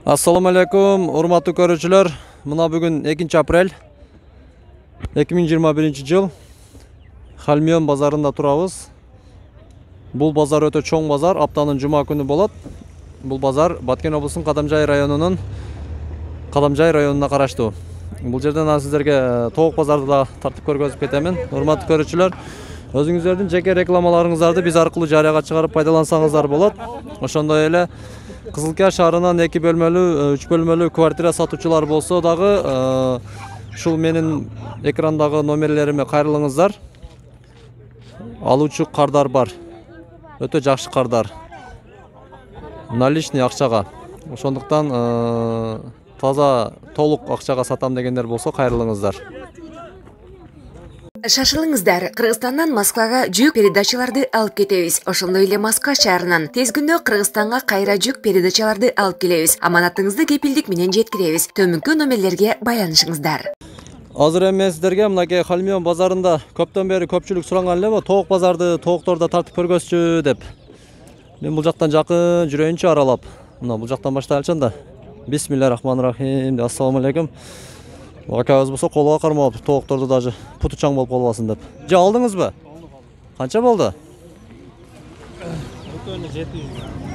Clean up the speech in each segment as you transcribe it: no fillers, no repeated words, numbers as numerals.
Assalamu alaikum, урматтуу көрүүчүлөр. Мына бүгүн 2 апрель 2021 жыл. Халмион базарында турабыз. Бул базар өтө чоң базар, аптанын жума күнү болот. Бул базар Баткен облусунун Кадамжай районуна караштуу. Бул жерден сиздерге тоок базарды да тартып көргөзүп кетемин. Урматтуу көрүүчүлөр, өзүңүздөрдүн жеке рекламаларыңыздарды биз аркылуу жарыяга чыгарып пайдалансаңыздар болот. Ошондой эле Кызылкия шаарынан 2 бөлмөлүү, 3 бөлмөлүү квартира сатуучулар болсо дагы ушул менин экрандагы номерлериме кайрылыңыздар. Алуучу кардар бар. Өтө жакшы кардар. Наличный акчага. Ошондуктан таза толук акчага сатам дегендер болсо кайрылыңыздар. Шашылыңыздар, Кыргызстандан Москвага жүк передачаларды алып кетебиз. Ошондой эле Москва шаарынан тез күндө Кыргызстанга кайра жүк передачаларды алып келебиз. Аманатыңызды кепилдик менен жеткиребиз. Төмөнкү номерлерге байланышыңыздар. Азыр эми сиздерге мынакей Халмион базарында көптөн бери көпчүлүк суранган эле тоок базарды, тоокторду тартып көргөзчү деп. Мен бул жактан жакын жүрөйүнчү аралап. Мына бул жактан баштайлычын да. Бисмиллахиррахманиррахим. Ассаламу алейкум. Акабыз болсо колго кармап, тоокторду даже путу чаң болуп калбасын деп. Же алдыңызбы? Канча болду?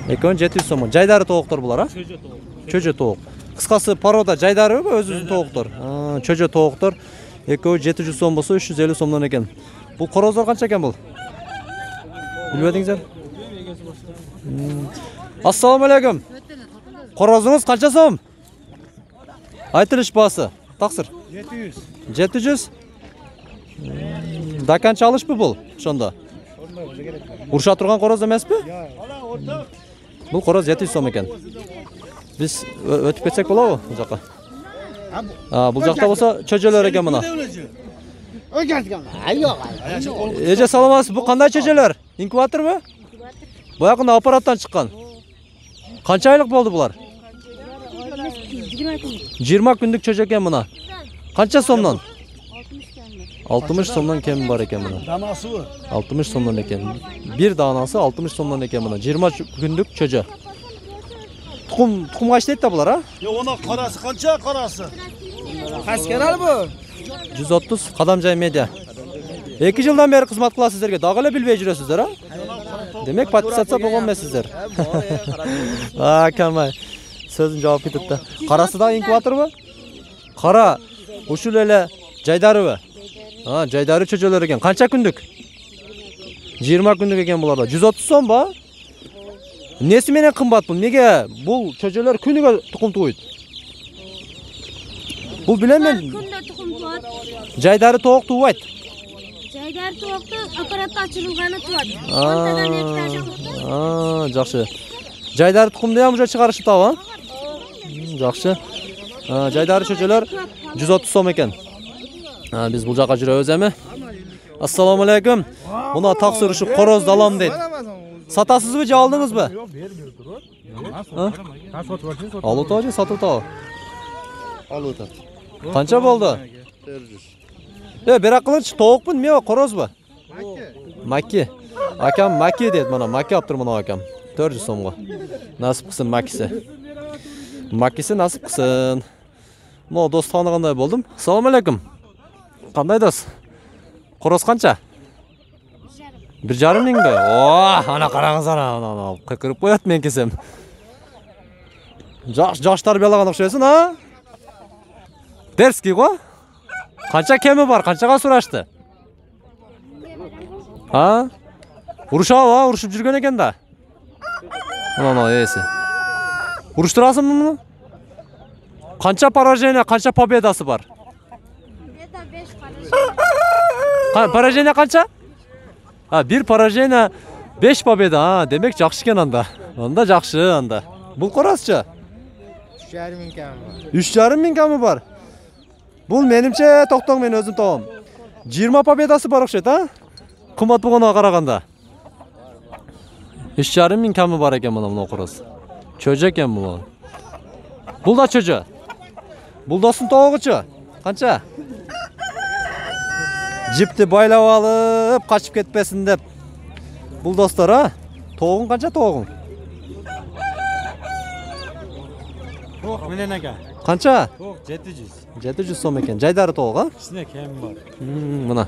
Экөөнү 700 сом. Жайдары тооктор булар, а? Чөжө тоок. Кыскасы порода жайдарыбы, өзүнүн тооктор? Чөжө тооктор. Экөө 700 сом болсо 350 сомдон экен. Бул короздор канча экен бул? Билбедиңиздер? Ассаламу алейкум. Корозуңуз канча сом? Айтылыш баасы. Таксыр. 700. Да канча алышпы бул? Ошондо. Урша турган короз эмеспи? Бул короз 700 сом экен. Биз өтүп кетсек болобу бул жака? Бул жакта болсо чөжөлөр экен мына. Эже саламатсыз, бул кандай чөжөлөр? Инкубаторбу? Баягында аппараттан чыккан. Канча айлык болду булар? 20 күндүк чөжө экен мына. Канча сомдон? 60 сомдон кем бар экен мына. Данасыбы? 60 сомдон экен. Бир данасы 60 сомдон экен мына. 20 күндүк чөжө. Тукум качтайт да булар, а? Ona карасы канча карасы? Каскералбы? 130 Кадамжай медиа. 2 жылдан бери кызмат кыласыз сиздерге. Дагы эле билбей жүрөсүздөр, а? Демек подписаться болгон эмессиздер. Камай. Сөзүн жооп кетип да. Карасы да инкубаторбу? Кара. Ушул эле жайдарыбы? Жайдары чөжөлөр экен. Канча күндүк? 20 күндүк экен буларда. 130 сомбу? Неси менен кымбат бул? Неге бул чөжөлөр күнүгө тукум тууйт? Бул билем мен. Күндө тукум туат. Жайдары тоок туубайт. Жайдары тоокту аппаратта ачырылганы туат. Онтадан эки жакшы. Жайдары тукумду ham уже чыгарышып табы, жакшы. Жайдары чөжөлөр 130 сом экен. Биз бул жака жүрөбүз эми. Ассаламу алейкум. Мына таксыр ушу корозду алам дейт. Сатасызбы же алдыңызбы? Yok vermiyor durur. Алып атабы же сатып атабы? Алып атат. Канча болду? 400. Бирок кылынчы тоокпун, эмне корозбу? Маки. Акам маки дейт, мына маки алып тур мына акам. 400 сомго. Насип кылсын макиси. Макиси насип кылсын. Мына дос таанығандай болдум. Ассаламу алейкум. Кандай дос? Короз канча? 1,5 миңби? Ана караңыз ана. Кыркырып коет мен кесем. Жаш тарбиялаган окшойсуң, а? Дерский го? Канча кеми бар? Канчага сурашты? Урушабы, урушуп жүргөн экен да. Мына эси. Уруштурасыңбы муну? Канча поражение, канча победасы бар? Победа 5 поражение. Поражение канча? Бир поражение 5 победа. Демек жакшы экен анда. Анда жакшы анда. Бул корозчу? 3,5 ming kami var. 3,5 миң камы бар. Бул менимче токтоң мен өзүм табам. 20 победасы бар окшойт, а? Кымбат болгонуга караганда. 3,5 миң камы бар экен мына короз. Чөжө экен бул. Бул да чөжө. Бул достун тоогучу. Канча? Жипти байлап алып, качып кетпесин деп. Бул достор, а? Тоогуң канча тоогуң? To'q million aka. Qancha? To'q 700. 700 so'm ekan. Jaydari to'q, ha? Kichkina kemi bor. Mana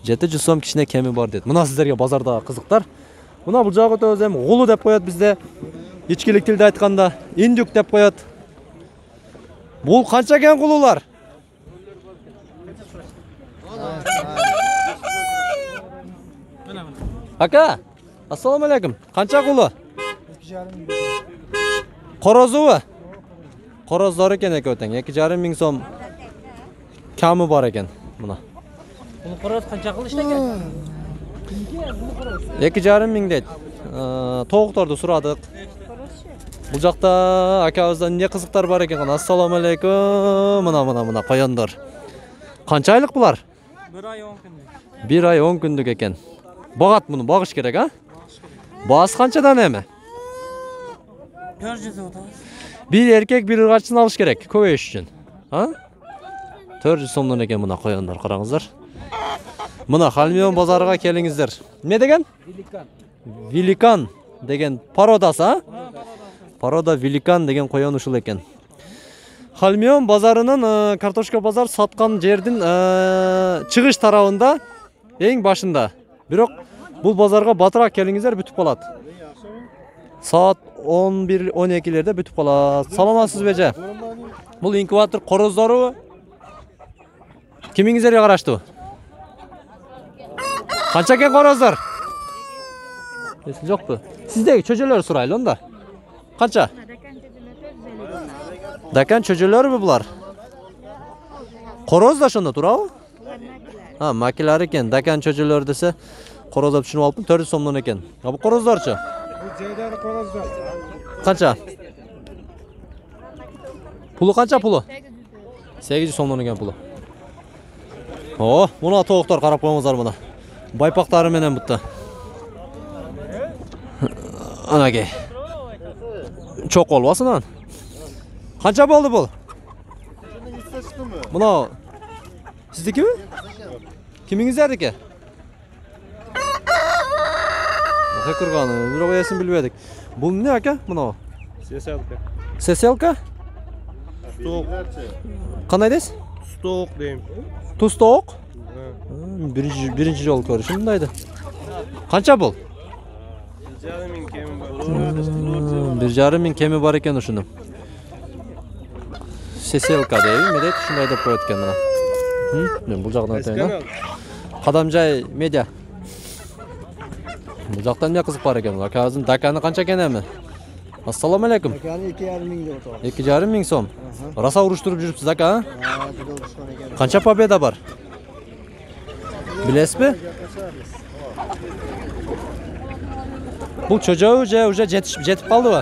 700 so'm kichkina kemi bor dedi. Mana sizlarga bozorda qiziqlar. Mana bu jog'i o'zi ham g'ulu deb qo'yadi bizda. İchkilik tilda aytganda indyuk deb qo'yadi. Bu qancha ekan g'ulular? Aka, assalomu alaykum. Qancha g'ulu? 2,5. Qorozuvi? Qorozdor ekan aka o'tang. 2,5 so'm kami bor ekan. Mana. Buni qoroz qancha qilishdi ekan? 2,5 deydi. Tovuqlarni so'radik. Bu yoqda akamizdan ne qiziqlar bor ekan. Assalomu alaykum. Mana qo'yondir. Qancha oylik bular? 1 oy 10 kunlik. 1 oy 10 kunlik ekan. Bog'at buni bog'ish kerak, ha? Boğaz qanchadan emi? 400 o'tamiz. Bir erkek bir ırgatçını alış gerek ko'payish uchun. Ha? 400 so'mdan ekan buna qo'yonlar, qarangizlar. Buna Xalmiyon bozoriga kelingizlar. Nima degan? Velikan degan parodasi, ha? Paroda Velikan degan qo'yon ushul ekan. Xalmiyon bozorining kartoshka bozor sotgan yerdan chiqish tarafında eng başında. Biroq bu bozorga batıroq kelingizlar, бүтүп qoladi. Saat 11-12'lerde бүтүп qoladi. Salamatsız beje. Bu inkubator qorozdori kimingizlarga qarashdi? Qancha ekan qorozdor? Esil yo'qmi? Sizdagi cho'jalar so'rayli unda. Qancha? Dakan cho'jalar bular. Qorozda shunda turadi? Ha, makilar ekan. Dakan cho'jalar desa, qorozda tushunib olibdim, 400 so'mdan ekan. Ha, bu qorozdorchi? Bu jaydari qorozdor. Qancha? Puli qancha puli? 800 so'mdan ekan puli. Oh, buna tovuqlar qarab qo'yingizlar buna. Baypaqlari menen bitta. Anage. Çok olmasın lan. Qancha bo'ldi bu? Buna sizniki mi? Kimingizlarniki? Nima qilgani? Biroq esim bilmadik. Bu ne aka? Buna. Seselka. Seselka? To'q. Qanday deysiz? To'q deyim. Tuz tovuq? Birinchi jol ko'rishim bundaydi. Qancha bu? 1,5 kemi bor. 1,5 kemi bor ekan shuni. Seselka deymi? Deb shunday deb qo'yatgan mana. Men bu yoqdan o'tayman. Qadamjoy media. Bu yoqdan ne qiziq bor ekan? Akazning dakani qancha ekanmi? Assalomu alaykum. Dakani 2,5 deb o'tadi. 2,5 so'm. Rosa urushtirib yuribsiz aka, ha? Ha, juda urushgan ekan. Qancha pobeda bor? Bilasizmi? Bu çocuğa уже жетip kaldı mı?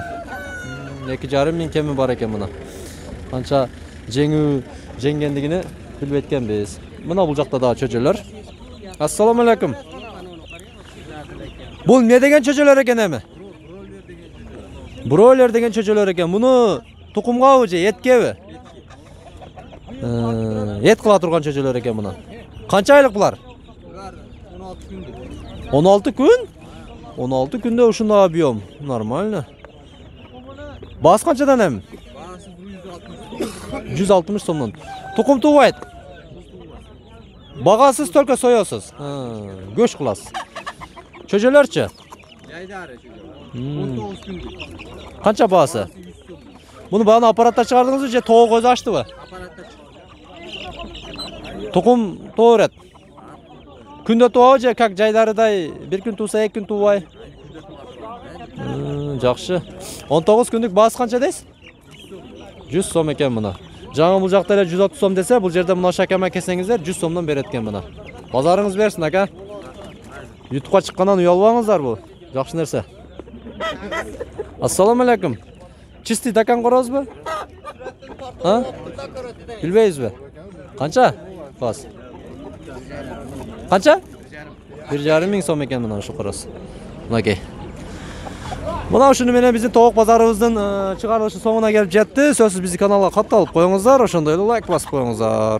2,5 kemi bor ekan buna. Qancha jengendigini bilib etgan biz. Mana bu yoqda da çocular. Assalomu alaykum. Bu ne degan çocular ekan emi? Broiler degan çocular ekan. Buni tuqumga уже yetkemi? Et qila turgan çocular ekan buni. Qancha oylik bular? 16 kun? 16 günde uşunda biyom. Normal. Bas qanchadan hem? 160 so'mdan. Tuqum tug'ayt. Bag'asiz только soyasiz. Go'sht qilasiz. Cho'jalarchi? Jaydari cho'jalar. 19 kunlik. Qancha bahası? Bunu bana aparatda chiqardingizmi, je tovuq o'zi ochdimi? Aparatda Tuqum to'g'rat. Kunda tug'avchi, как jaydariday bir kun tug'sa, 2 kun tug'ay. Yaxshi. 19 kunlik bahası qancha deysiz? 100 so'm ekan buni. Жаңа bu yoqdalar 130 so'm desa, bu yerda mana shakama kelsangizlar 100 so'mdan beretgan buni. Bozoringiz bersin aka. YouTube'ga chiqqandan uyalmangizlar bu. Yaxshi narsa. Assalomu alaykum. Чистый dakan qo'rozmi? Ha? Bilmaysizmi? Qancha? Bas. Qancha? 1,5 so'm ekan mana shu qo'roz. Okey. Mana shuni menen bizning tovuq bozorimizdan chiqarilishi so'nguna kelib jetdi. So'zsiz bizni kanalga qattiq olib qo'yingizlar, o'shanda like bosib qo'yingizlar.